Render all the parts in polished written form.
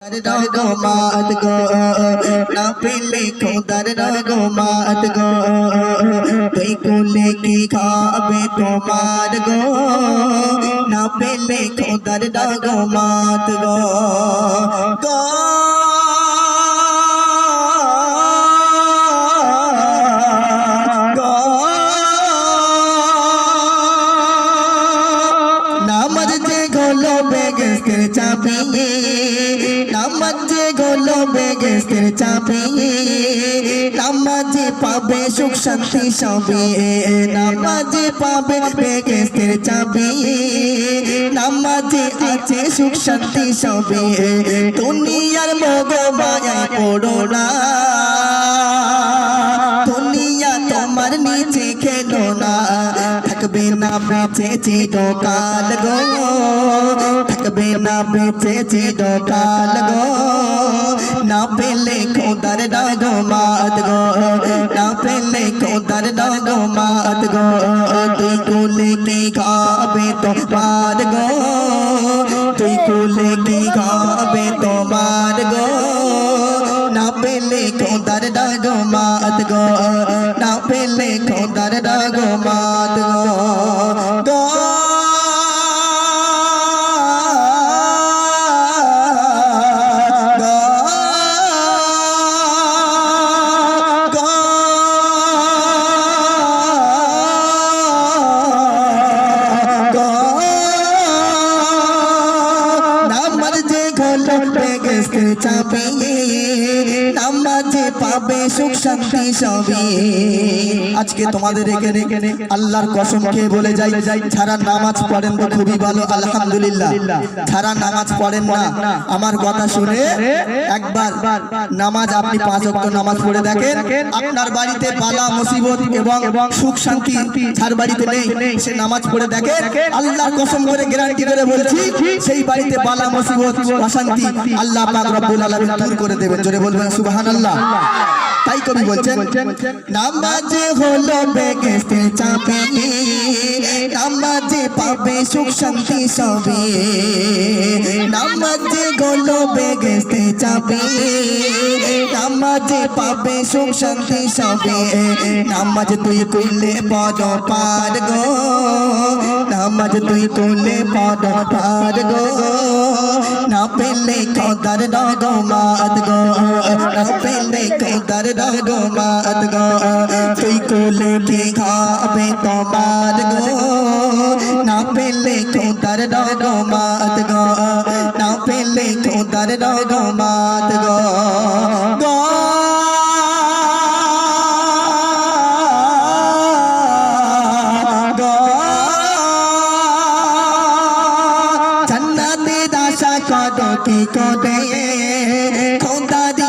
रघुमात गो ना पेले खुदर रघुमात गो तुई कुले की खाबे तुम्हार गो ना पेले खुदर रघुमात गो गो नामज जे गोलो बेगस्तर चापी नामजे गोलो बेगस्तर चापी नामजे पाबे सुख शांति सबे नामजे पाबे बेगस्तर चापी नामजे आछे सुख शांति सबे दुनियार मोह माया पड़ो ना दुनिया तुम्हार नीचे खेलो ना थकबे ना बेचे चिरकाल गो थकबे ना बेचे चिरकाल गो ना पेले खुदर रघुमात गो ना पेले खुदर रघुमात गो तुई कुले की खाबे तुम्हार गो तुई कुले की खाबे तुम्हार गो ना पेले खुदर रघुमात गो ना पेले खुदर रघुमात गो चापे नामाजे पाबे सुख शांति सबे आज के तुम्हारे एखाने आल्लाहर कसम खेয়ে বলে যাই যারা নামাজ পড়েন তো খুবই ভালো আলহামদুলিল্লাহ যারা নামাজ পড়েন না আমার কথা শুনে একবার নামাজ আপনি 5 ওয়াক্ত নামাজ পড়ে দেখেন আপনার বাড়িতে বালা মুসিবত এবং সুখ শান্তি যার বাড়িতে নেই সে নামাজ পড়ে দেখেন আল্লাহর কসম করে গ্যারান্টি করে বলছি সেই বাড়িতে বালা মুসিবত অশান্তি আল্লাহ পাক রব্বুল আলামিন দূর করে দেবেন জোরে বলবেন সুবহানাল্লাহ তাই কবি বলছেন নামাজে হলো বেহেশতের চাবি নামাজে পাবে সুখ শান্তি সবে নামাজে হলো বেহেশতের চাবি নামাজে পাবে সুখ শান্তি সবে নামাজ তুই করলে পদ পার গো নামাজ তুই করলে পদ পার গো না পেলে খুদর রঘুমাত গো না পেলে খুদর रघुमात गो तुई कुले की खाबे तुम्हार गो ना पेले खुदर रघुमात गो ना पेले खुदर रघुमात गो गो जन्नते दाशा कदो की कोदे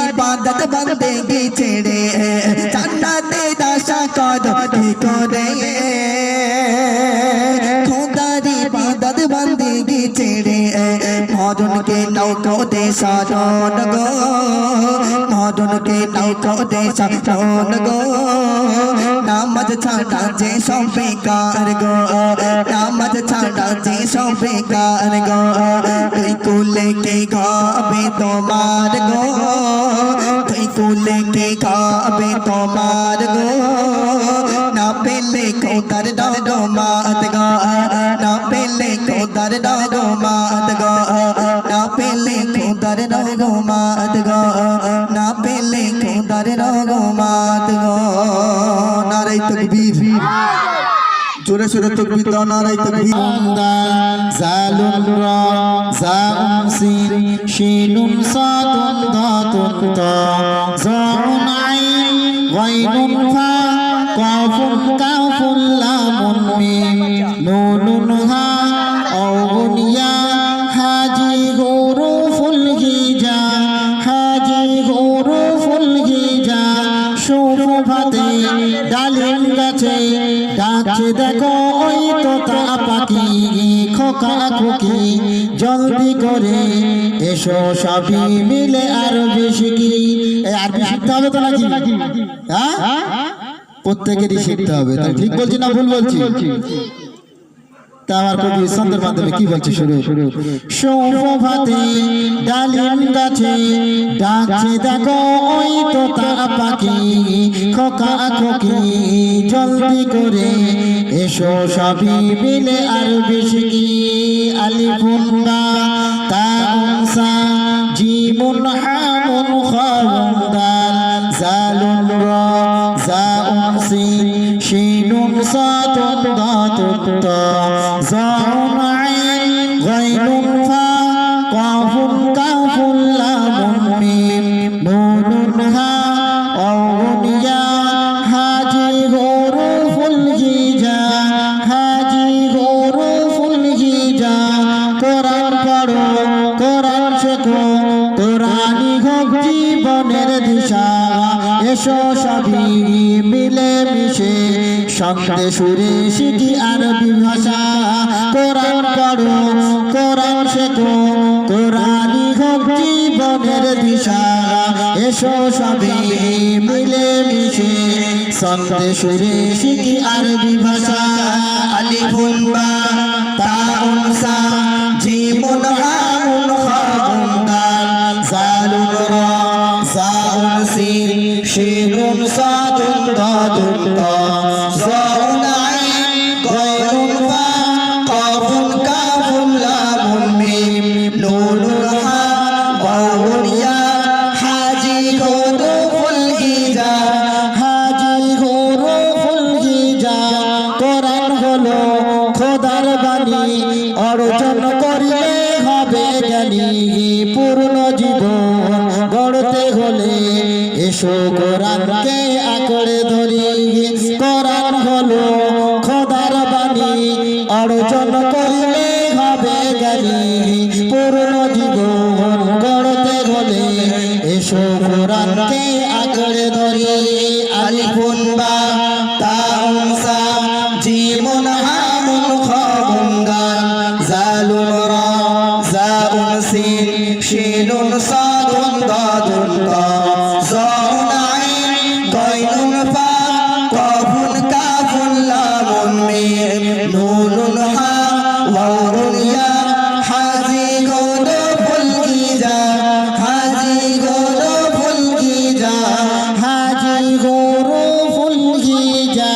इबादत बंदेगी छेड़े जन्नते दाशा कदो की कोदे खुदारी इबादत बंदेगी छेड़े मौजूद के नौको दे सारोन गो मौजूद के नौको दे सारोन गो नामज छाड़ा जे सब बेकार गो नामज छाड़ा जे सब बेकार गो तुई कुले के खाबे तुम्हार गो तुई कुले के खाबे तुम्हार गो ना पेले खुदर रघुमात गो ना पेले खुदर रघुमात गो ना पेले खुदर रघुमात गो ना पेले खुदर रघुमात गो नारे तकबीर जोरे जोरे तकबीर दाओ नारे तकबीर जालुन रा जाउन सिन शीनुन सादुन धातुन ता जाउन आइन वाइनुन फा काफुन काफुन लामुन मीम नूनुन हा औगुनिया हाजी हुरूफुल हिजा हाजी हुरूफुल हिजा সুপ্রভাতে ডালিম গাছে ডাকছে দেখো ওই তোতা পাখি খোকা খুকি জলদি করে এসো সবই মিলে আরো বেশি কি আরবি শিখতে হবে তো নাকি হ্যাঁ প্রত্যেকেরই শিখতে হবে তাই ঠিক বলছি না ভুল বলছি তা আমার কবি ছন্দের মাধ্যমে কি বলছে শুরু সুপ্রভাতে ডালিম গাছে ডাকছে দেখো ওই তো তারা পাখি খোকা খোকি জলদি করে এসো সবই মিলে আর বেশি কি আলিফুন বা তাউন সা জিমুন হামুন খারুন দাল জালুন রা জাউন সিন শিনুন সাদুন দাতুন তা জাউন আইন গাইনুন ফা কাফুন কাফুন লামুন মিম নুনুন হা আউন ইয়া হাজি হুরুফুল হিজা হাজি হুরুফুল হিজা কোরআন পড়ো কোরআন শেখো কোরআনই হোক জীবনের দিশা এসো সবই মিলে মিশে শব্দে সুরে শিখি আরবি ভাষা কোরআন পড়ো কোরআন শেখো কোরআনই হোক জীবনের দিশা এসো সবই মিলে মিশে শব্দে সুরে শিখি আরবি ভাষা আলিফুন বা তাউন সা জিমুন হামুন খারুন দাল জালুন রা জাউন সিন শিনুন সাদুন দাতুন তা জাউন আইন গায়রুন ফা কাফুন কাফুন লামুন মিম নুনুন হা ওয়াউন ইয়া হাজি হুরুফুল হিজা হাজি হুরুফুল হিজা কোরআন হলো খোদার বাণী অর্জন করিলে হবে জ্ঞানী পূর্ণ জীবন গড়তে হলে এসো কোরআনকে আঁকড়ে ধরি কোরআন হলো খোদার বাণী অর্জন করিলে হবে জ্ঞানী পূর্ণ জীবন গড়তে হলে এসো কোরআনকে আঁকড়ে ধরি আলিফুন বা তাউন সা জিমুন হামুন খারুন দাল জালুন রা জাউন সিন শিনুন সাদুন দাতুন তা জাউন আইন গায়রুন ফা কাফুন কাফুন লামুন মিম নুনুন হা ওয়াউন ইয়া হাজি হুরুফুল হিজা হাজি হুরুফুল হিজা হাজি হুরুফুল হিজা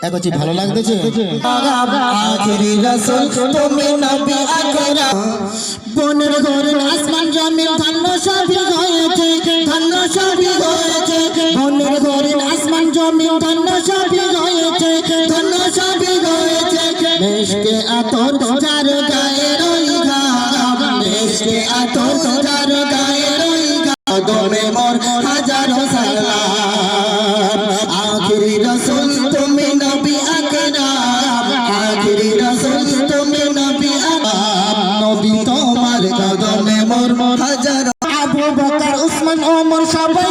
একবার ভালো লাগতেছে আখিরি রাসূল তুমি নবী আকরাম বনের ঘরের আসমান জমিন ধন্য সবই হয়েছে ধন্য সবই হয়েছে বনের ঘরের আসমান জমিন ধন্য সবই হয়েছে ধন্য সবই হয়েছে মেশকে আতর যার গায়ে রই ঘাম মেশকে আতর যার গায়ে রই ঘাম কদমে মোর হাজারো সালাম আখিরি রাসূল তুমি নবী আকরাম আখিরি রাসূল তুমি নবী আকরাম নবী তোমার কদমে মোর হাজারো আবু বকর উসমান ওমর সবাই